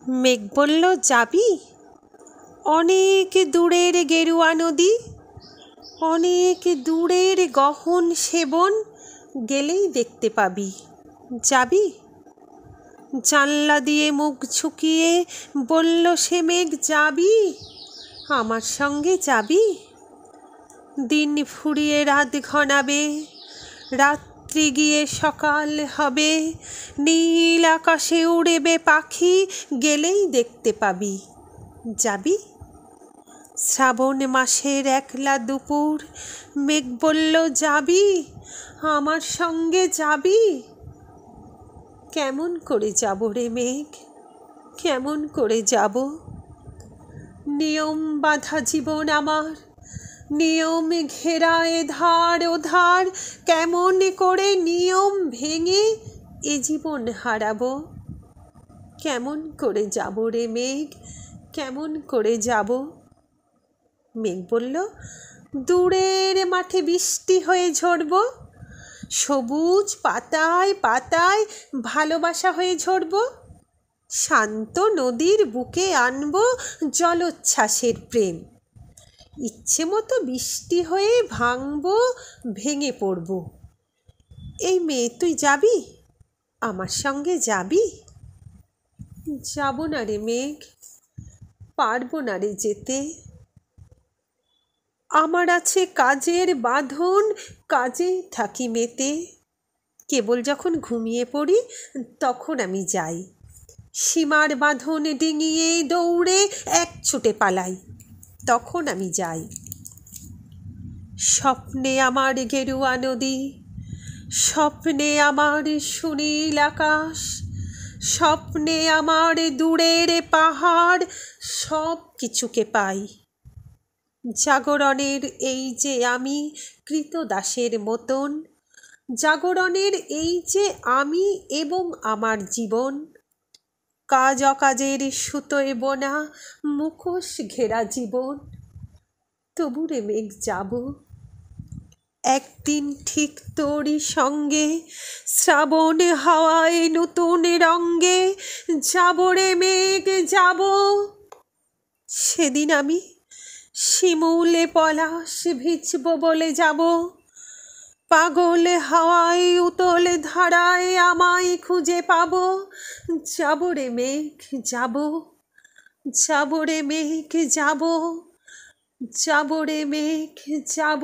মেঘ বলল, যাবি? অনেক দূরের গেরুয়া নদী, অনেক দূরের গহন সেবন, গেলেই দেখতে পাবি। যাবি? জানলা দিয়ে মুখ ঝুঁকিয়ে বলল সে মেঘ, যাবি? আমার সঙ্গে যাবি? দিন ফুরিয়ে রাত ঘনাবে, রাত্রি গিয়ে সকাল হবে, নীল আকাশে উড়েবে পাখি, গেলেই দেখতে পাবি। যাবি? শ্রাবণ মাসের একলা দুপুর, মেঘ বলল, যাবি? আমার সঙ্গে যাবি? কেমন করে যাব রে মেঘ, কেমন করে যাব? নিয়ম বাঁধা জীবন আমার, নিয়ম ঘেরা এধার ওধার, কেমন করে নিয়ম ভেঙে এ জীবন হারাবো? কেমন করে যাব রে মেঘ, কেমন করে যাব? মেঘ বলল, দূরের মাঠে বৃষ্টি হয়ে ঝরব, সবুজ পাতায় পাতায় ভালোবাসা হয়ে ঝরব, শান্ত নদীর বুকে আনব জলোচ্ছ্বাসের প্রেম, ইচ্ছে মতো বৃষ্টি হয়ে ভাঙব, ভেঙে পড়ব। এই মেয়ে, তুই যাবি? আমার সঙ্গে যাবি? যাব না রে মেঘ, পারবো না রে যেতে। আমার আছে কাজের বাঁধন, কাজেই থাকি মেতে, কেবল যখন ঘুমিয়ে পড়ি তখন আমি যাই, সীমার বাঁধন ডিঙিয়ে দৌড়ে এক ছুটে পালাই, তখন আমি যাই। স্বপ্নে আমার গেরুয়া নদী, স্বপ্নে আমার সুনীল আকাশ, স্বপ্নে আমার দূরের পাহাড়, সব কিছুকে পাই। জাগরণের এই যে আমি কৃতদাসের মতন, জাগরণের এই যে আমি এবং আমার জীবন, কাজ অকাজের সুতোয় বোনা মুখোশ ঘেরা জীবন, তবু রে মেঘ যাব। একদিন ঠিক তোরই সঙ্গে শ্রাবণ হাওয়ায় নতুন রঙ্গে যাব রে মেঘ, যাব। সেদিন আমি শিমুলে পলাশ ভিজব বলে যাব, পাগল হাওয়ায় উতল ধারায় আমায় খুঁজে পাব। যাব রে মেঘ, যাব, যাব রে মেঘ, যাব, যাব রে মেঘ, যাব।